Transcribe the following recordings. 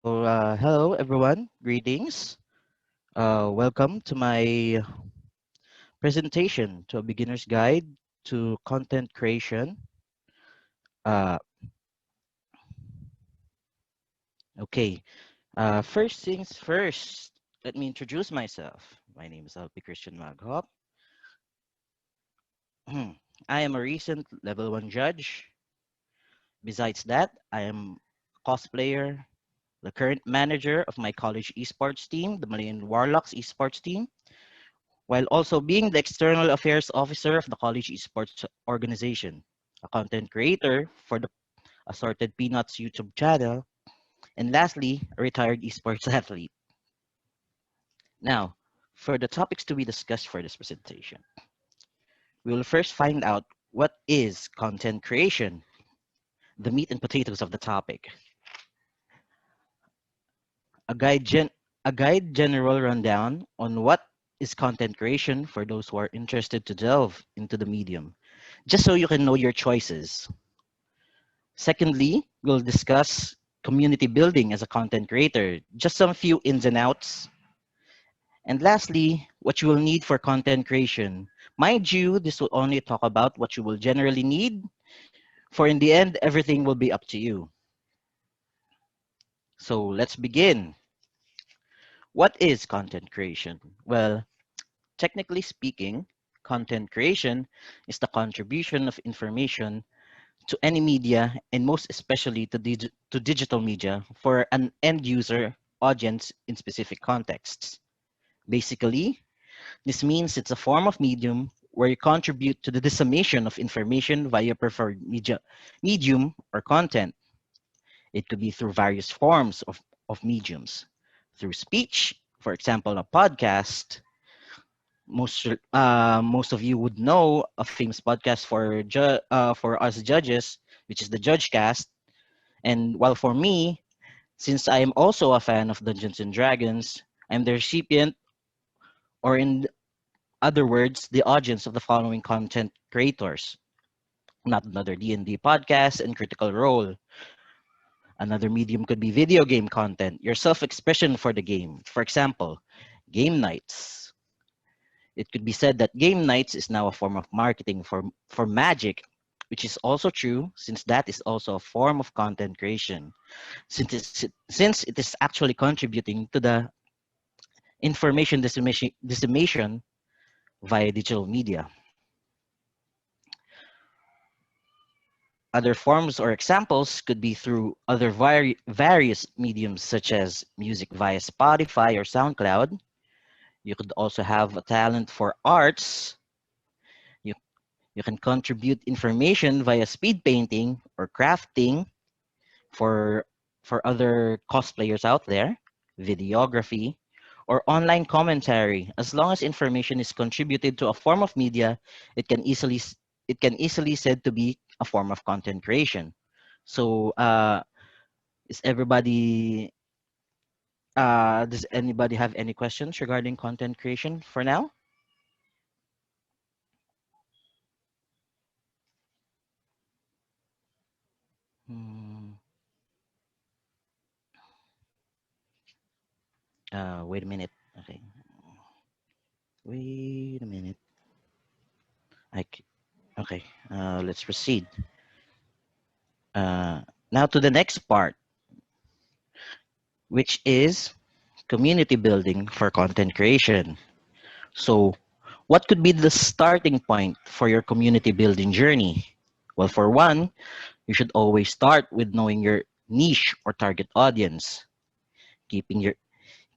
Hello everyone, greetings. Welcome to my presentation to a beginner's guide to content creation. Uh, okay, first things first, let me introduce myself. My name is Elpi Kristian Maaghop. I am a recent level 1 judge. Besides that, I am a cosplayer, the current manager of my college esports team, the Malayan Warlocks esports team, while also being the external affairs officer of the college esports organization, a content creator for the Assorted Peanuts YouTube channel, and lastly, a retired esports athlete. Now, for the topics to be discussed for this presentation, we will first find out what is content creation, the meat and potatoes of the topic, a guide, a guide general rundown on what is content creation for those who are interested to delve into the medium, just so you can know your choices. Secondly, we'll discuss community building as a content creator, just some few ins and outs. And lastly, what you will need for content creation. Mind you, this will only talk about what you will generally need, for in the end, everything will be up to you. So let's begin. What is content creation? Well, technically speaking, content creation is the contribution of information to any media and most especially to digital media for an end user audience in specific contexts. Basically, this means it's a form of medium where you contribute to the dissemination of information via preferred medium or content. It could be through various forms of mediums, through speech, for example, a podcast. Most of you would know a famous podcast for us judges, which is the Judge Cast. And while for me, since I am also a fan of Dungeons and Dragons, I'm the recipient, or in other words, the audience of the following content creators. Not another D&D podcast and Critical Role. Another medium could be video game content, your self-expression for the game. For example, game nights. It could be said that game nights is now a form of marketing for Magic, which is also true since that is also a form of content creation. Since it is actually contributing to the information dissemination via digital media. Other forms or examples could be through other various mediums such as music via Spotify or SoundCloud. You could also have a talent for arts. You, you can contribute information via speed painting or crafting for, for other cosplayers out there, videography, or online commentary. As long as information is contributed to a form of media, it can easily said to be a form of content creation. So, is everybody? Does anybody have any questions regarding content creation for now? Hmm, wait a minute. Okay, wait a minute. I c- okay. Let's proceed. Uh, Now to the next part, which is community building for content creation. So, what could be the starting point for your community building journey? Well, for one, you should always start with knowing your niche or target audience. Keeping your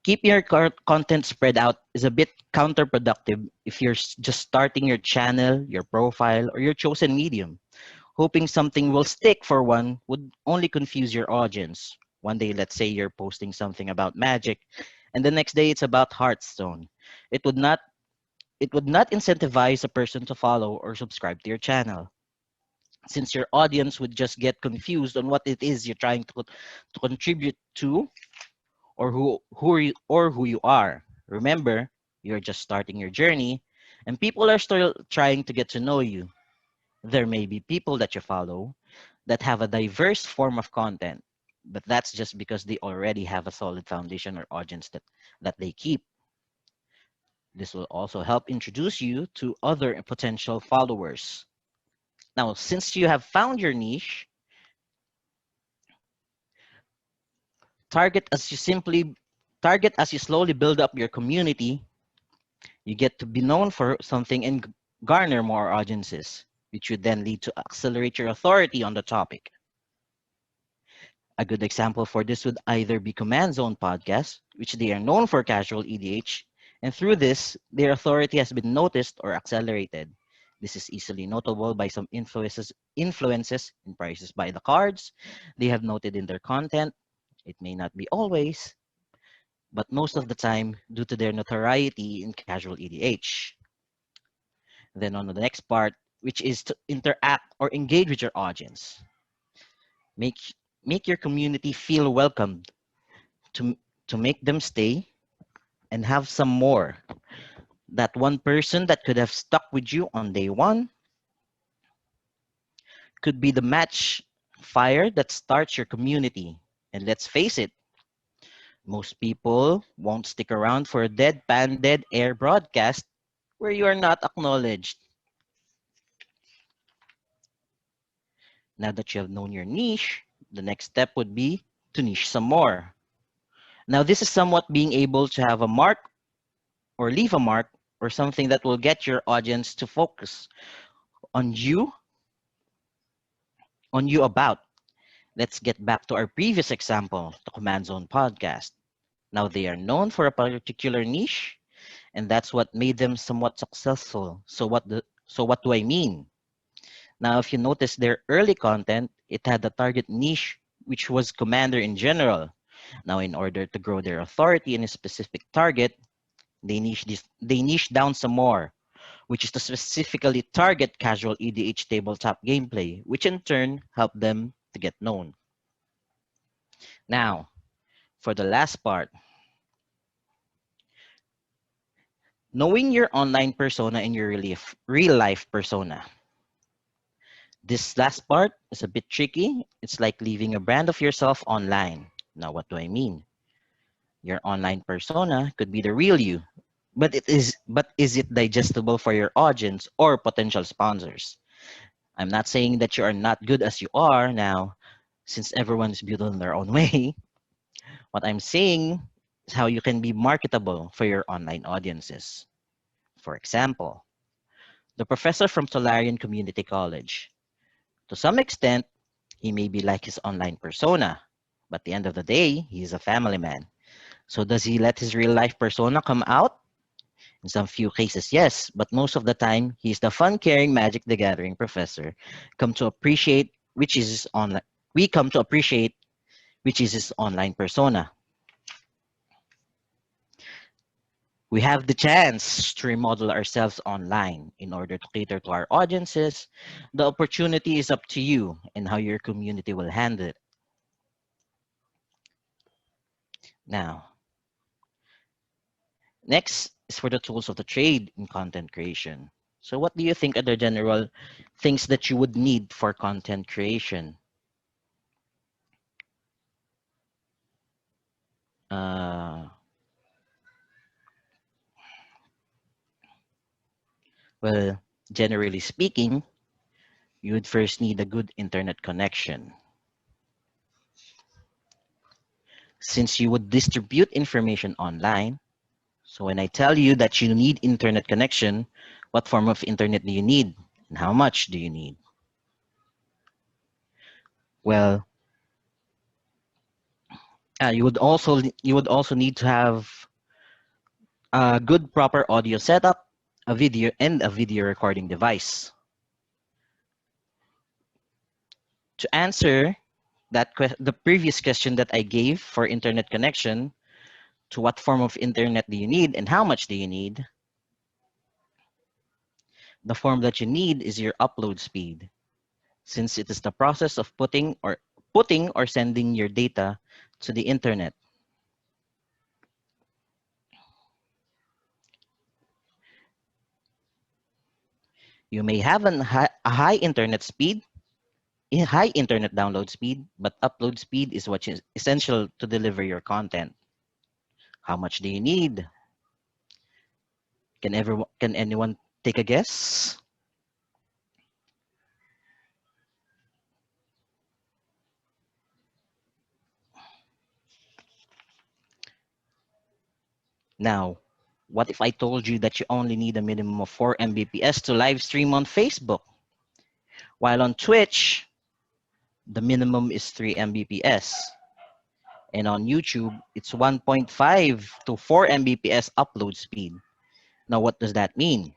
keeping your content spread out is a bit counterproductive if you're just starting your channel, your profile, or your chosen medium. Hoping something will stick for one would only confuse your audience. One day, let's say you're posting something about magic, and the next day it's about Hearthstone. It would not it would not incentivize a person to follow or subscribe to your channel, since your audience would just get confused on what it is you're trying to contribute to, or who you are. Remember, you're just starting your journey, and people are still trying to get to know you. There may be people that you follow that have a diverse form of content. but that's just because they already have a solid foundation or audience that they keep. This will also help introduce you to other potential followers. Now, since you have found your niche, target as you simply target as you slowly build up your community, you get to be known for something and garner more audiences, which would then lead to accelerate your authority on the topic. A good example for this would either be Command Zone Podcast, which they are known for casual EDH, and through this, their authority has been noticed or accelerated. This is easily notable by some influences in prices by the cards they have noted in their content. It may not be always, but most of the time due to their notoriety in casual EDH. Then on the next part, which is to interact or engage with your audience. Make make your community feel welcomed to to make them stay and have some more. That one person that could have stuck with you on day one could be the match fire that starts your community. And let's face it, most people won't stick around for a deadpan dead air broadcast where you are not acknowledged. Now that you have known your niche, the next step would be to niche some more. Now, this is somewhat being able to have a mark or leave a mark or something that will get your audience to focus on you about. Let's get back to our previous example, the Command Zone podcast. Now they are known for a particular niche, and that's what made them somewhat successful. So what do I mean? Now, if you notice their early content, it had a target niche, which was Commander in general. Now, in order to grow their authority in a specific target, they niche down some more, which is to specifically target casual EDH tabletop gameplay, which in turn helped them to get known. Now, for the last part, knowing your online persona and your real life persona. This last part is a bit tricky. It's like leaving a brand of yourself online. Now, what do I mean? Your online persona could be the real you, but is it digestible for your audience or potential sponsors? I'm not saying that you are not good as you are now, since everyone is beautiful in their own way. What I'm saying is how you can be marketable for your online audiences. For example, the professor from Tolarian Community College. To some extent, he may be like his online persona, but at the end of the day, he is a family man. So does he let his real life persona come out? In some few cases, yes, but most of the time, he's the fun-caring Magic the Gathering professor come to appreciate which is his online we come to appreciate which is his online persona. We have the chance to remodel ourselves online in order to cater to our audiences. The opportunity is up to you and how your community will handle it. Now, next is for the tools of the trade in content creation. So what do you think are the general things that you would need for content creation? Uh, well, generally speaking, you would first need a good internet connection. Since you would distribute information online, so when I tell you that you need internet connection, what form of internet do you need and how much do you need? Well, you would also need to have a good proper audio setup, a video recording device. To answer the previous question that I gave for internet connection, to what form of internet do you need and how much do you need? The form that you need is your upload speed, since it is the process of putting or sending your data to the internet. You may have a high internet speed high internet download speed, but upload speed is what is essential to deliver your content. How much do you need? Can anyone take a guess? Now, what if I told you that you only need a minimum of 4 Mbps to live stream on Facebook? While on Twitch, the minimum is 3 Mbps. And on YouTube, it's 1.5 to 4 Mbps upload speed. Now, what does that mean?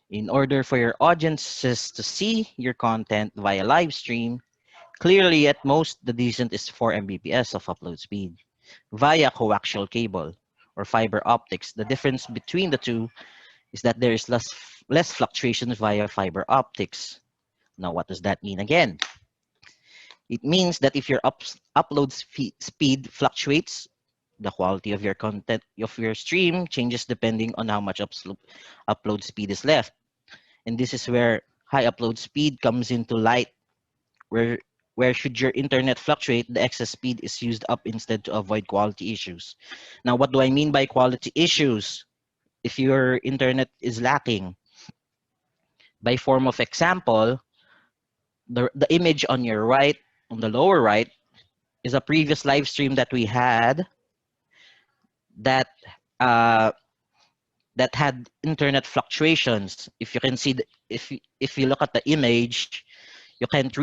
In order for your audiences to see your content via live stream, clearly at most, the decent is 4 Mbps of upload speed via coaxial cable or fiber optics. The difference between the two is that there is less fluctuations via fiber optics. Now, what does that mean again? It means that if your upload speed fluctuates, the quality of your content of your stream changes depending on how much upload speed is left. And this is where high upload speed comes into light, where should your internet fluctuate, the excess speed is used up instead to avoid quality issues. Now, what do I mean by quality issues? If your internet is lacking, by form of example, the image on your right, on the lower right, is a previous live stream that we had that uh, that had internet fluctuations. If you can see, if you look at the image, you can't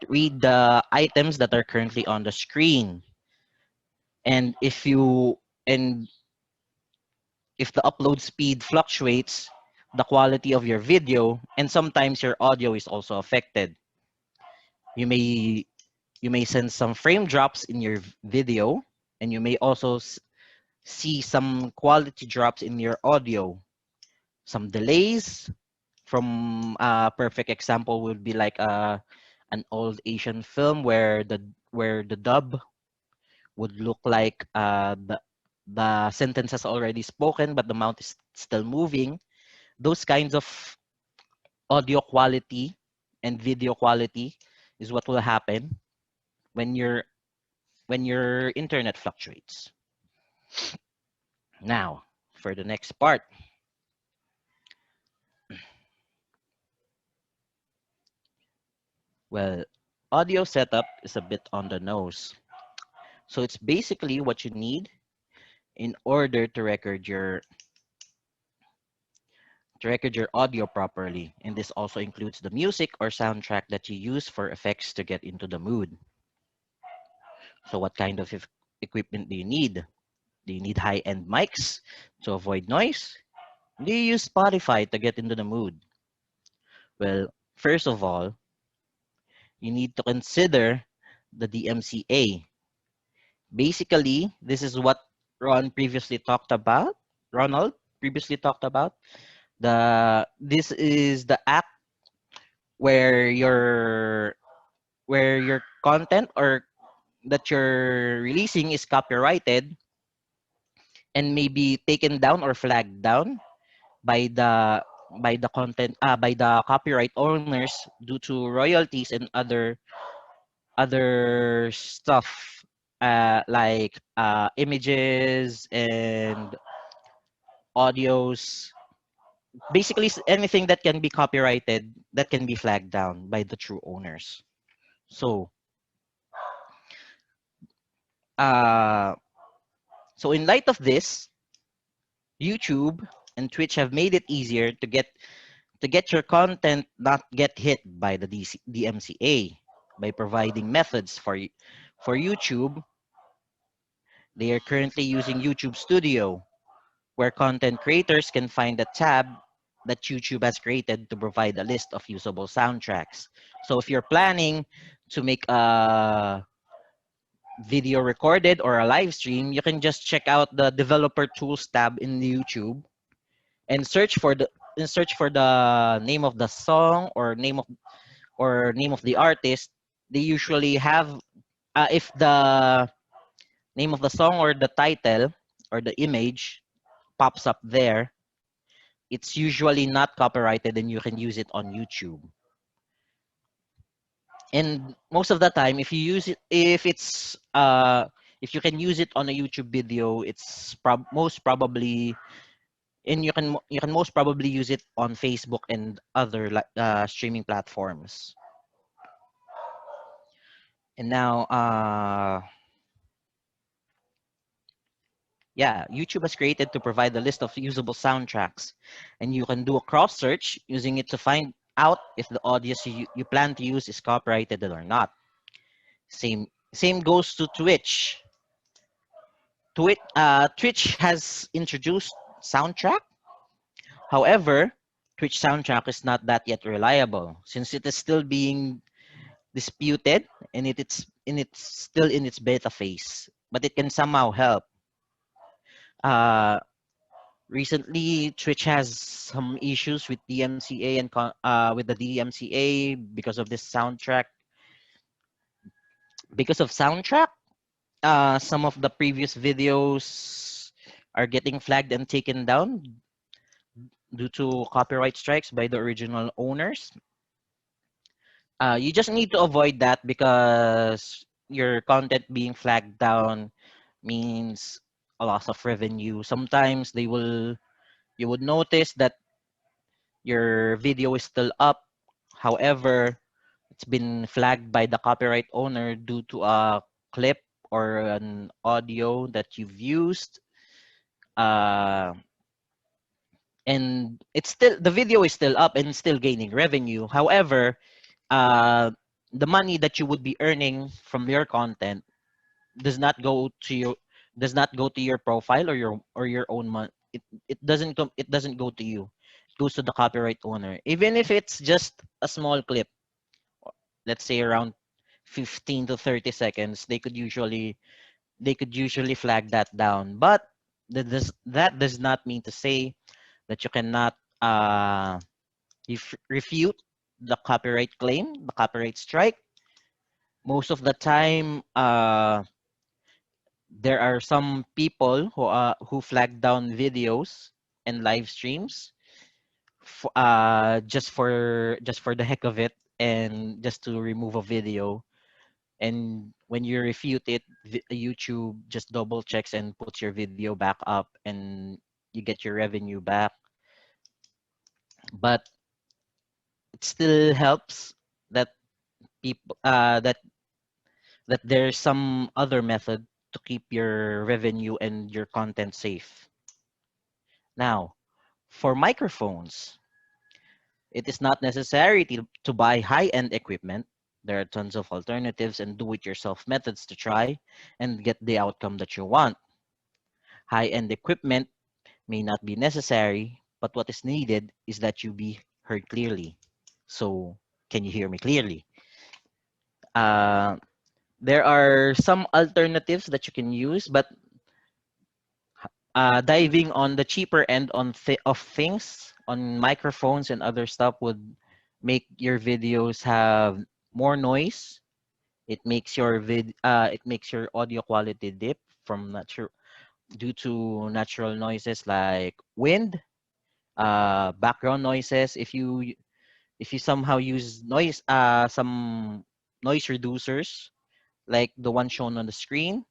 read the items that are currently on the screen. And and if the upload speed fluctuates, the quality of your video and sometimes your audio is also affected. You may send some frame drops in your video, and you may also see some quality drops in your audio, some delays. From a perfect example would be like an old Asian film where the dub would look like the sentence has already spoken but the mouth is still moving. Those kinds of audio quality and video quality is what will happen when your internet fluctuates. Now, for the next part, well, audio setup is a bit on the nose. So it's basically what you need in order to record your audio properly. And this also includes the music or soundtrack that you use for effects to get into the mood. So what kind of equipment do you need? Do you need high-end mics to avoid noise? Do you use Spotify to get into the mood? Well, first of all, you need to consider the DMCA. Basically, this is what Ron previously talked about. Ronald previously talked about. This is the act where your content or that you're releasing is copyrighted and may be taken down or flagged down by the copyright owners due to royalties and other stuff like images and audios, basically anything that can be copyrighted that can be flagged down by the true owners. So uh in light of this, YouTube and Twitch have made it easier to get your content not get hit by the DMCA by providing methods for YouTube. They are currently using YouTube Studio, where content creators can find a tab that YouTube has created to provide a list of usable soundtracks. So if you're planning to make a video recorded or a live stream, you can just check out the developer tools tab in YouTube and search for the name of the song or name of the artist. They usually have if the name of the song or the title or the image pops up there, it's usually not copyrighted and you can use it on YouTube. And most of the time, if you use it, if you can use it on a YouTube video, it's most probably, and you can most probably use it on Facebook and other streaming platforms. And now, yeah, YouTube has created to provide a list of usable soundtracks, and you can do a cross search using it to find out if the audio you plan to use is copyrighted or not. Same goes to Twitch. Twitch has introduced soundtrack. However, Twitch soundtrack is not that yet reliable since it is still being disputed and it's still in its beta phase. But it can somehow help. Uh, Recently, Twitch has some issues with DMCA and with the DMCA because of this soundtrack. Because of soundtrack, some of the previous videos are getting flagged and taken down due to copyright strikes by the original owners. You just need to avoid that because your content being flagged down means a loss of revenue. Sometimes you would notice that your video is still up. However, it's been flagged by the copyright owner due to a clip or an audio that you've used. Uh, and it's still the video is still up and still gaining revenue. However, uh, the money that you would be earning from your content does not go to your profile or your own money. It doesn't go to you. It goes to the copyright owner. Even if it's just a small clip, let's say around 15 to 30 seconds, they could usually flag that down. But that does not mean to say that you cannot refute the copyright claim, the copyright strike. Most of the time, there are some people who flag down videos and live streams just for the heck of it and just to remove a video. And when you refute it, YouTube just double checks and puts your video back up, and you get your revenue back. But it still helps that people that there's some other method to keep your revenue and your content safe. Now, for microphones, it is not necessary to buy high-end equipment. There are tons of alternatives and do-it-yourself methods to try and get the outcome that you want. High-end equipment may not be necessary, but what is needed is that you be heard clearly. So, can you hear me clearly? Uh, there are some alternatives that you can use, but diving on the cheaper end of things on microphones and other stuff would make your videos have more noise. It makes your audio quality dip from natural due to natural noises like wind, background noises. If you somehow use some noise reducers like the one shown on the screen,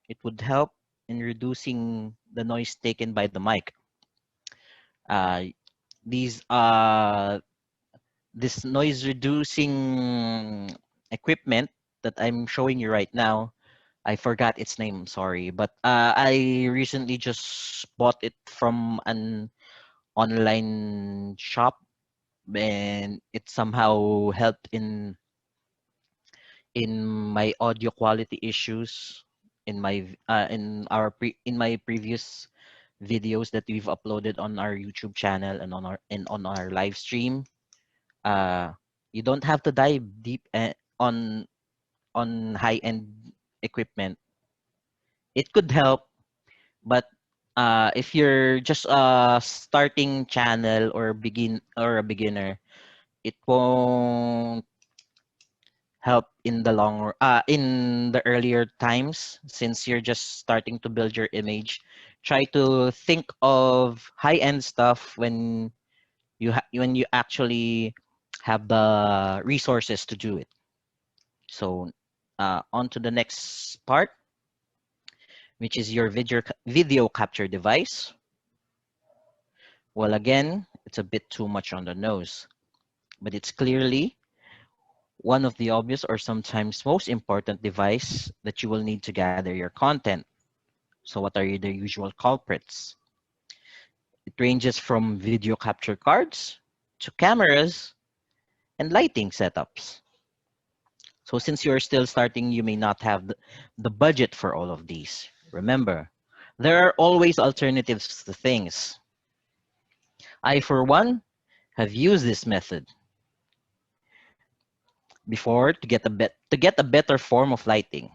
it would help in reducing the noise taken by the mic. Uh, these This noise reducing equipment that I'm showing you right now, I forgot its name, sorry, but I recently just bought it from an online shop, and it somehow helped in my audio quality issues in my previous videos that we've uploaded on our YouTube channel and on our live stream. uh you don't have to dive deep on high end equipment. It could help, but if you're just a starting channel or a beginner, it won't help in the in the earlier times since you're just starting to build your image. Try to think of high end stuff when when you actually have the resources to do it. So on to the next part, which is your video capture device. Well, again, it's a bit too much on the nose, but it's clearly one of the obvious or sometimes most important device that you will need to gather your content. So what are the usual culprits? It ranges from video capture cards to cameras and lighting setups. So since you're still starting, you may not have the budget for all of these. Remember, there are always alternatives to things. I, for one, have used this method before to get a better form of lighting.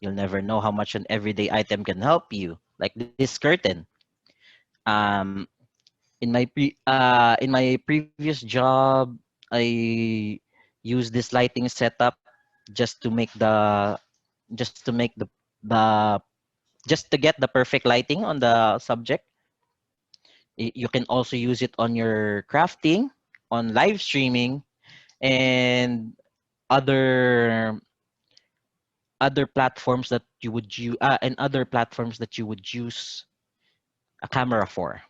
You'll never know how much an everyday item can help you, like this curtain. Um, in my previous job, I used this lighting setup just to make the just to make the just to get the perfect lighting on the subject. You can also use it on your crafting, on live streaming, and other other platforms that you would use and other platforms that you would use a camera for,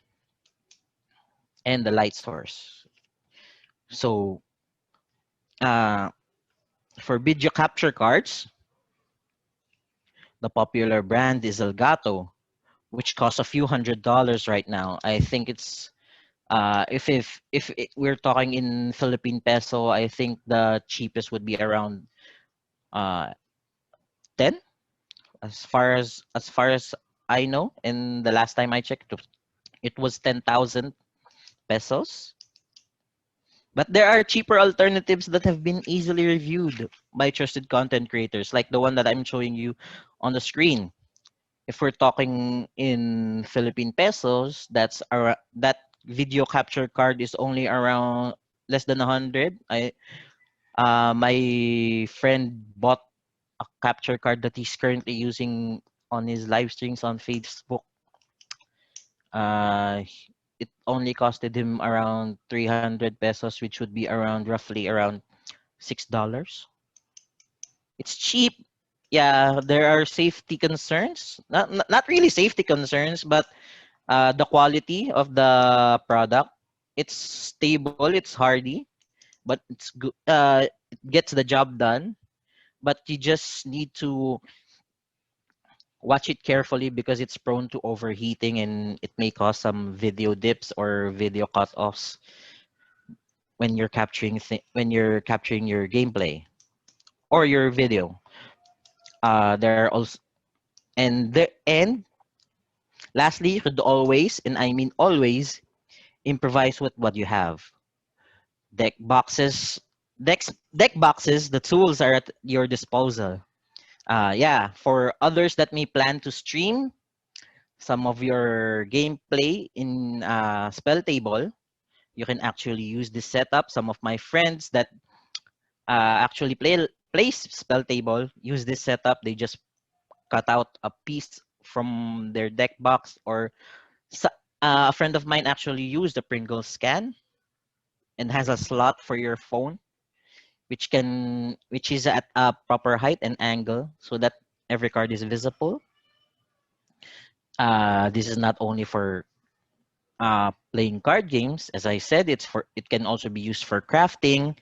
and the light source. So uh, for video capture cards, the popular brand is Elgato, which costs a few $100s right now. I think it's we're talking in Philippine peso, I think the cheapest would be around uh 10, as far as I know. And the last time I checked, it was 10,000 pesos. But there are cheaper alternatives that have been easily reviewed by trusted content creators, like the one that I'm showing you on the screen. If we're talking in Philippine pesos, that video capture card is only around less than 100. My friend bought a capture card that he's currently using on his live streams on Facebook. Uh, it only costed him around 300 pesos, which would be around roughly around $6. It's cheap. Yeah, there are safety concerns. Not really safety concerns, but the quality of the product. It's stable. It's hardy, but it's good. It gets the job done. But you just need to watch it carefully because it's prone to overheating and it may cause some video dips or video cut-offs when you're when you're capturing your gameplay or your video. There are also and lastly, you could always, and I mean always, improvise with what you have. Deck boxes, deck boxes. The tools are at your disposal. Yeah, for others that may plan to stream some of your gameplay in spell table, you can actually use this setup. Some of my friends that actually play spell table use this setup. They just cut out a piece from their deck box, or a friend of mine actually used the Pringle scan and has a slot for your phone, which is at a proper height and angle so that every card is visible. This is not only for playing card games. As I said, it can also be used for crafting,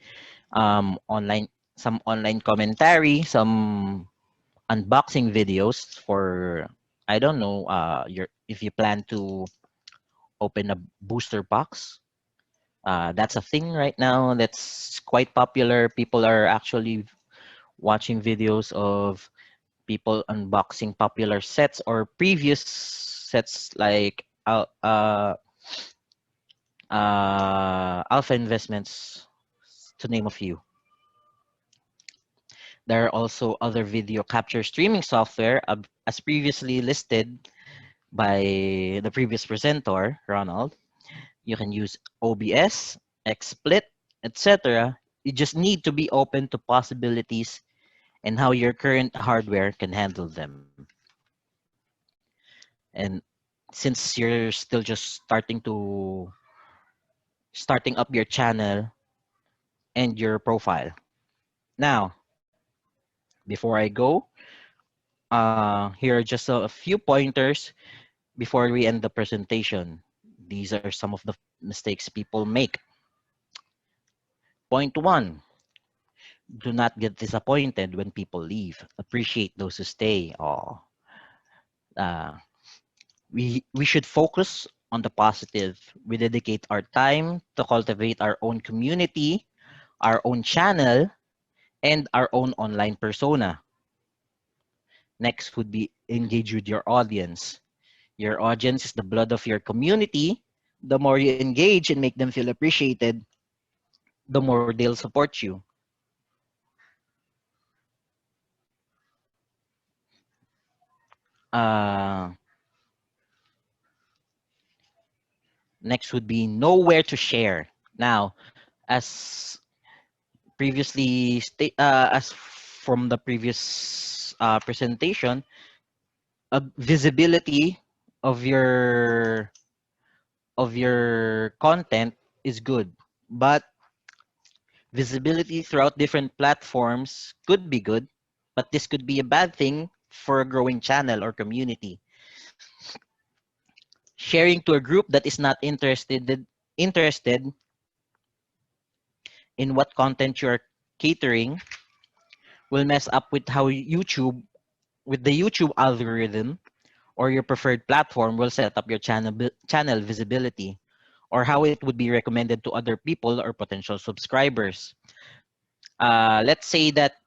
online some online commentary, some unboxing videos for, I don't know, your if you plan to open a booster box. That's a thing right now that's quite popular. People are actually watching videos of people unboxing popular sets or previous sets like Alpha Investments, to name a few. There are also other video capture streaming software, as previously listed by the previous presenter, Ronald. You can use OBS, XSplit, etc. You just need to be open to possibilities and how your current hardware can handle them. And since you're still just starting up your channel and your profile. Now, Before I go, here are just a few pointers before we end the presentation. These are some of the mistakes people make. Point one, do not get disappointed when people leave. Appreciate those who stay. Uh, we should focus on the positive. We dedicate our time to cultivate our own community, our own channel, and our own online persona. Next would be engage with your audience. Your audience is the blood of your community. The more you engage and make them feel appreciated, the more they'll support you. Uh, Next would be know where to share. Now, as as from the previous presentation, visibility of your content is good, but visibility throughout different platforms could be good, but this could be a bad thing for a growing channel or community. Sharing to a group that is not interested in what content you're catering will mess up with the YouTube algorithm, or your preferred platform will set up your channel visibility, or how it would be recommended to other people or potential subscribers. Let's say that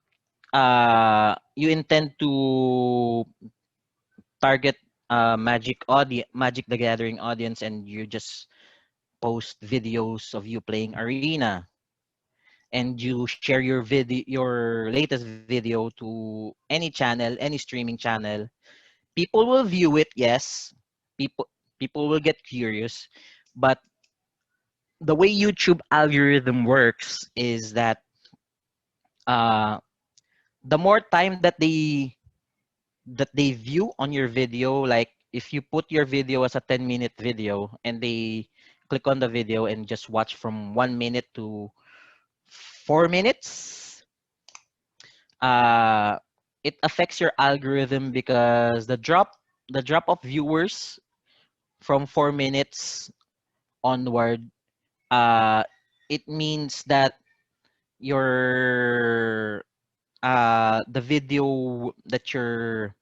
you intend to target Magic the Gathering audience, and you just post videos of you playing arena, and you share your latest video to any channel, any streaming channel. People will view it, yes. People will get curious, but the way YouTube algorithm works is that uh, the more time that they view on your video, like if you put your video as a 10-minute video and they click on the video and just watch from 1 minute to 4 minutes, uh, it affects your algorithm because the drop of viewers from 4 minutes onward, uh, it means that your the video that you're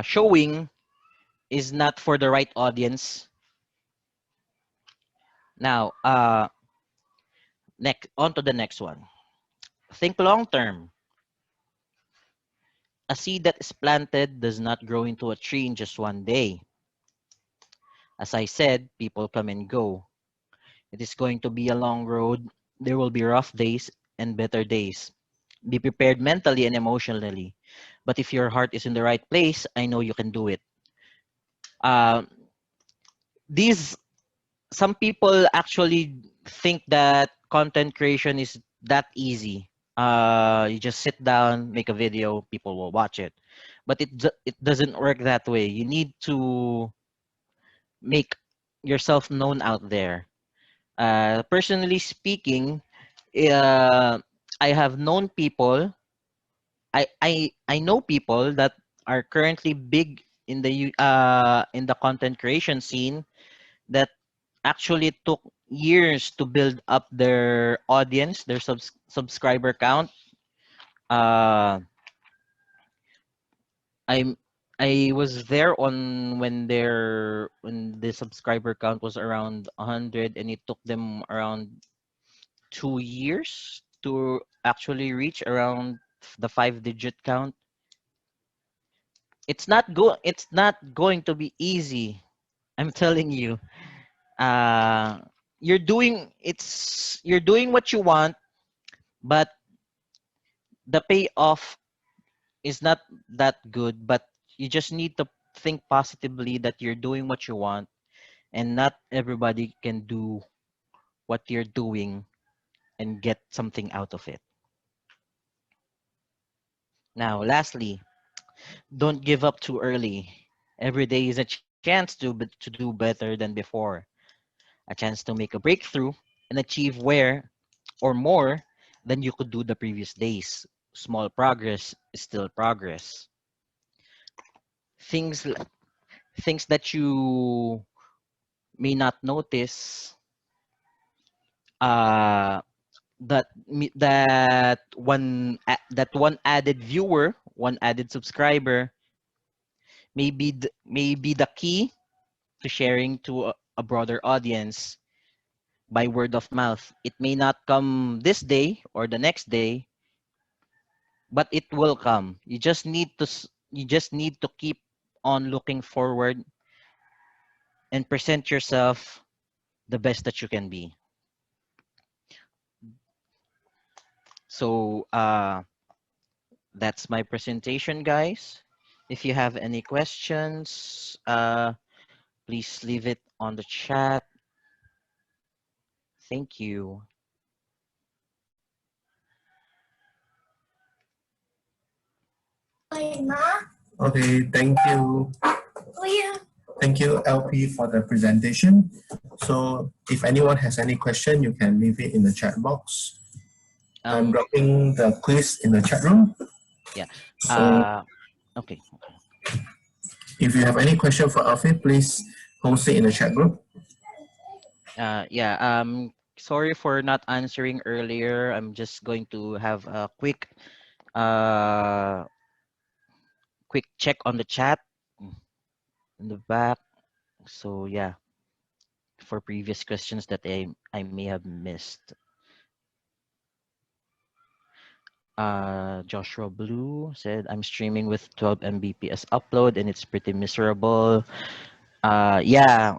showing is not for the right audience. Now, next on to the next one. Think long term. A seed that is planted does not grow into a tree in just one day. As I said, people come and go. It is going to be a long road. There will be rough days and better days. Be prepared mentally and emotionally. But if your heart is in the right place, I know you can do it. Uh, these Some people actually think that content creation is that easy. You just sit down, make a video, people will watch it. But it doesn't work that way. You need to make yourself known out there. Personally speaking, uh, I have known people. I know people that are currently big in the content creation scene that actually took years to build up their audience, their subscriber count. Uh, I'm I was there on when the subscriber count was around 100, and it took them around 2 years to actually reach around the 5-digit count. It's not going to be easy. I'm telling you. Uh, you're doing what you want, but the payoff is not that good. But you just need to think positively that you're doing what you want, and not everybody can do what you're doing and get something out of it. Now, lastly, don't give up too early. Every day is a chance to do better than before, a chance to make a breakthrough and achieve where or more than you could do the previous days. small progress is still progress. Things things that you may not notice, uh that one added viewer, one added subscriber may be the key to sharing to a broader audience by word of mouth. It may not come this day or the next day, but it will come. You just need to keep on looking forward and present yourself the best that you can be. So that's my presentation, guys. If you have any questions, please leave it on the chat. Thank you. Okay, thank you. Thank you, LP, for the presentation. So if anyone has any question, you can leave it in the chat box. I'm Um, dropping the quiz in the chat room. yeah. So Okay. if you have any question for Alfie, please post it in the chat group. Yeah. Sorry for not answering earlier. I'm just going to have a uh, quick check on the chat in the back. So yeah, for previous questions that I may have missed. Joshua Blue said, I'm streaming with 12 Mbps upload and it's pretty miserable. Yeah,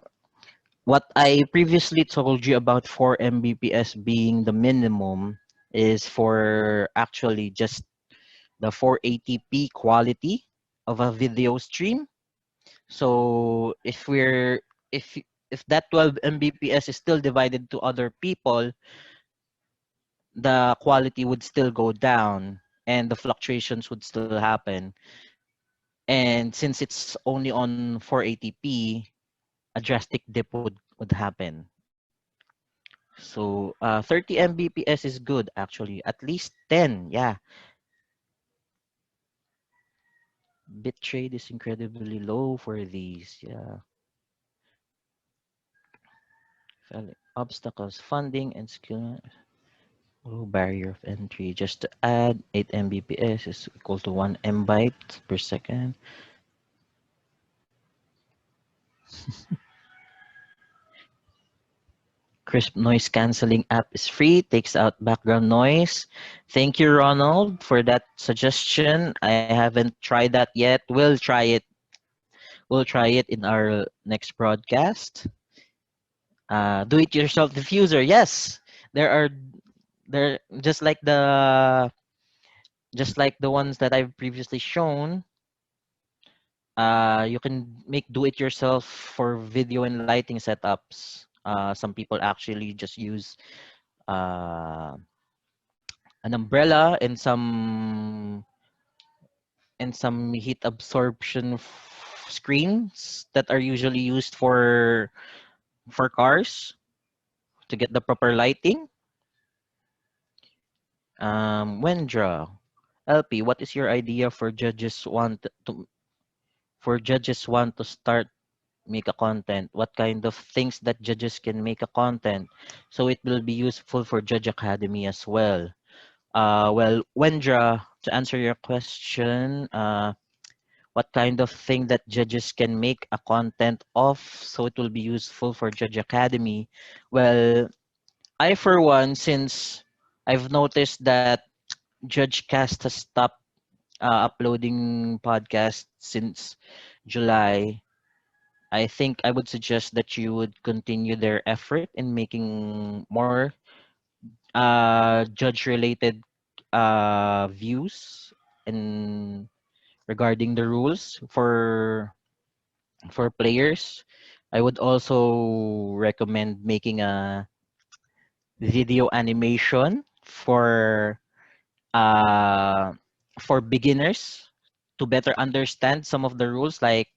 what I previously told you about 4 Mbps being the minimum is for actually just the 480p quality of a video stream. So if if that 12 Mbps is still divided to other people, the quality would still go down and the fluctuations would still happen. And since it's only on 480p, a drastic dip would happen. So 30 Mbps is good actually. At least 10, yeah. Bitrate is incredibly low for these, yeah. Obstacles, funding, and skill. Low barrier of entry. Just to add, 8 Mbps is equal to 1 MB per second. Crisp noise canceling app is free, takes out background noise. Thank you, Ronald, for that suggestion. I haven't tried that yet. We'll try it. We'll try it in our next broadcast. Do-it-yourself diffuser. Yes, there are there just like the ones that I've previously shown. You can make do-it-yourself for video and lighting setups. Some people actually just use uh, an umbrella and some heat absorption screens that are usually used for cars to get the proper lighting. Wendra, LP, what is your idea for judges want to start make a content? What kind of things that judges can make a content so it will be useful for Judge Academy as well? Well, Wendra, to answer your question, what kind of thing that judges can make a content of so it will be useful for Judge Academy? Well, I for one, since I've noticed that Judge Cast has stopped uploading podcasts since July, I think I would suggest that you would continue their effort in making more judge related views and regarding the rules for players. I would also recommend making a video animation uh for beginners to better understand some of the rules, like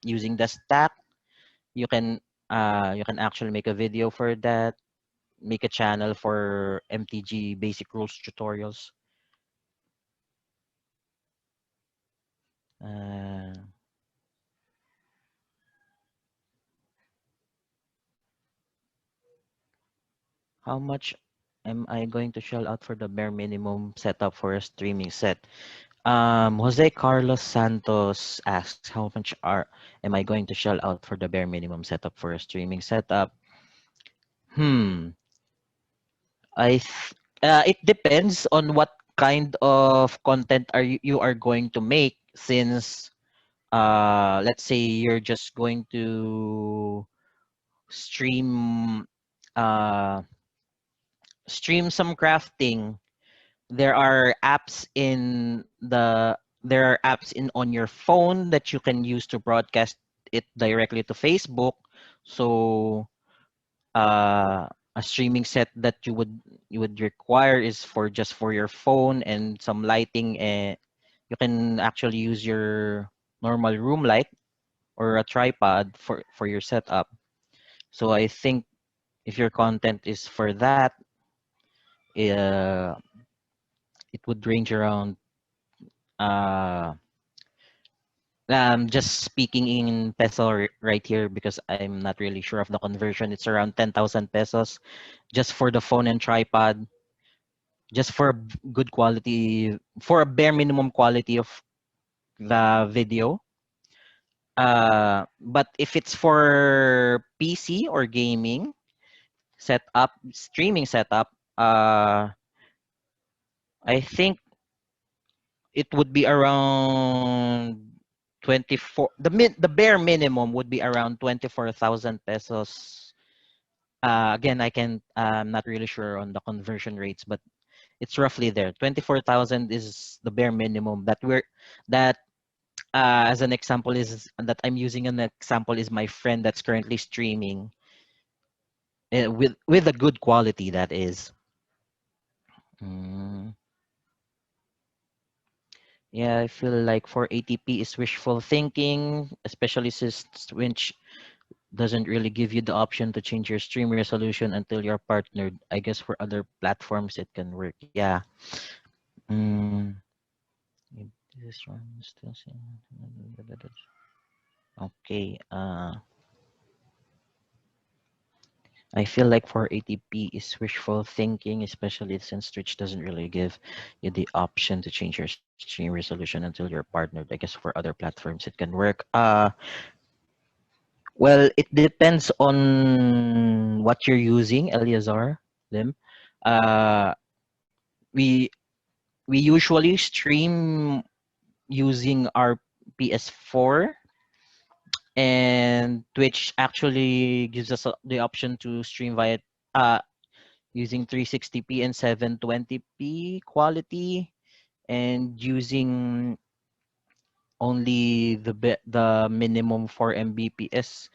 using the stack. You can actually make a video for that, make a channel for MTG basic rules tutorials. Uh, how much am I going to shell out for the bare minimum setup for a streaming set? Jose Carlos Santos asks, how much am I going to shell out for the bare minimum setup for a streaming setup? Hmm, it depends on what kind of content you are going to make, since let's say you're just going to stream uh stream some crafting. There are apps on your phone that you can use to broadcast it directly to Facebook. So a streaming set that you would require is for your phone and some lighting, and you can actually use your normal room light or a tripod for your setup. So I think if your content is for that, uh, it would range around uh just speaking in peso right here, because I'm not really sure of the conversion. It's around 10,000 pesos just for the phone and tripod, just for good quality, for a bare minimum quality of the video. But if it's for PC or gaming setup, streaming setup, I think it would be around 24. The bare minimum would be around 24,000 pesos. Again, I'm not really sure on the conversion rates, but it's roughly there. 24,000 is the bare minimum that as an example is that I'm using an example is my friend that's currently streaming, with a good quality, that is. Mm, yeah, I feel like 480p is wishful thinking, especially since Twitch doesn't really give you the option to change your stream resolution until you're partnered. I guess for other platforms it can work. Yeah. Mm, if this one is still okay. I feel like 480p is wishful thinking, especially since Twitch doesn't really give you the option to change your stream resolution until you're partnered. I guess for other platforms it can work. Well, it depends on what you're using, Eleazar, Lim. Uh, we we usually stream using our PS4, and Twitch actually gives us the option to stream via uh using 360p and 720p quality, and using only the minimum 4 mbps.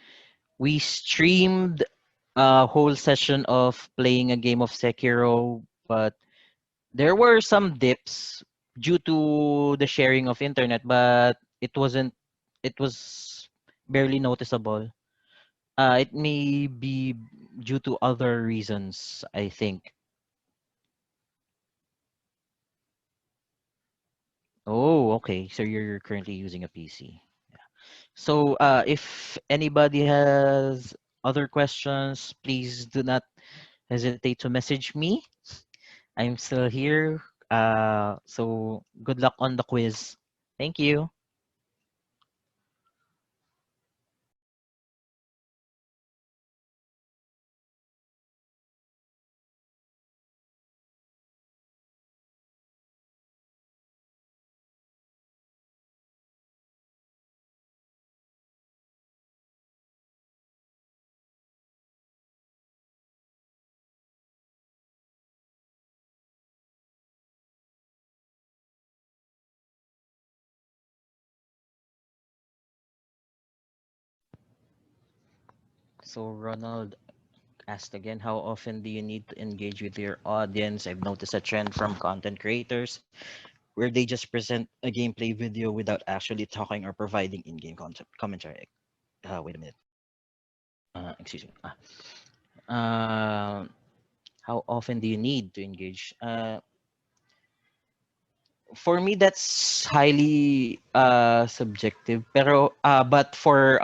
We streamed a whole session of playing a game of Sekiro, but there were some dips due to the sharing of internet, but it was barely noticeable. It may be due to other reasons, I think. Oh, okay. So you're currently using a PC. So if anybody has other questions, please do not hesitate to message me. I'm still here. So good luck on the quiz. Thank you. So Ronald asked again, how often do you need to engage with your audience? I've noticed a trend from content creators where they just present a gameplay video without actually talking or providing in-game content commentary. Wait a minute. Excuse me. Uh, how often do you need to engage? For me, that's highly subjective. Pero but for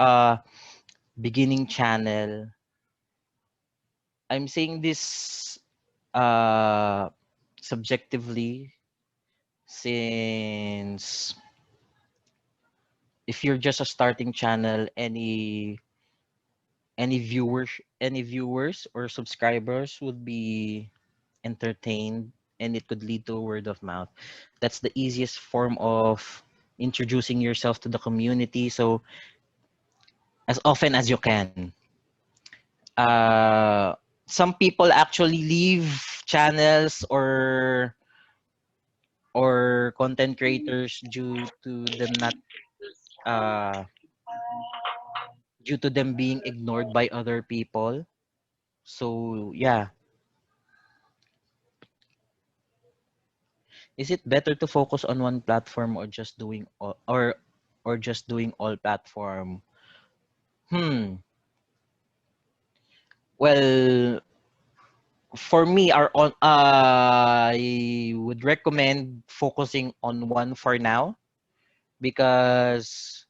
beginning channel, I'm saying this uh subjectively, since if you're just a starting channel, any viewers or subscribers would be entertained, and it could lead to word of mouth. That's the easiest form of introducing yourself to the community. So as often as you can. Uh, some people actually leave channels or content creators uh due to them being ignored by other people. So yeah, is it better to focus on one platform or just doing all platform? Hmm. Well, for me, I would recommend focusing on one for now, because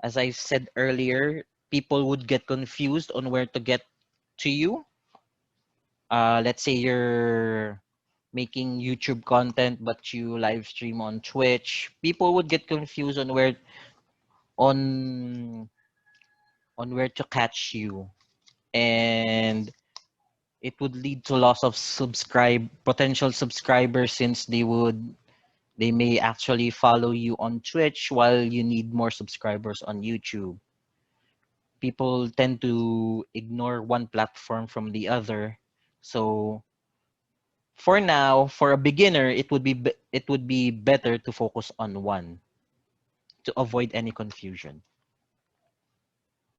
as I said earlier, people would get confused on where to get to you. Let's say you're making YouTube content but you live stream on Twitch. People would get confused on on where to catch you, and it would lead to loss of subscribe potential subscribers, since they may actually follow you on Twitch while you need more subscribers on YouTube. People tend to ignore one platform from the other. So for now, for a beginner, it would be better to focus on one to avoid any confusion.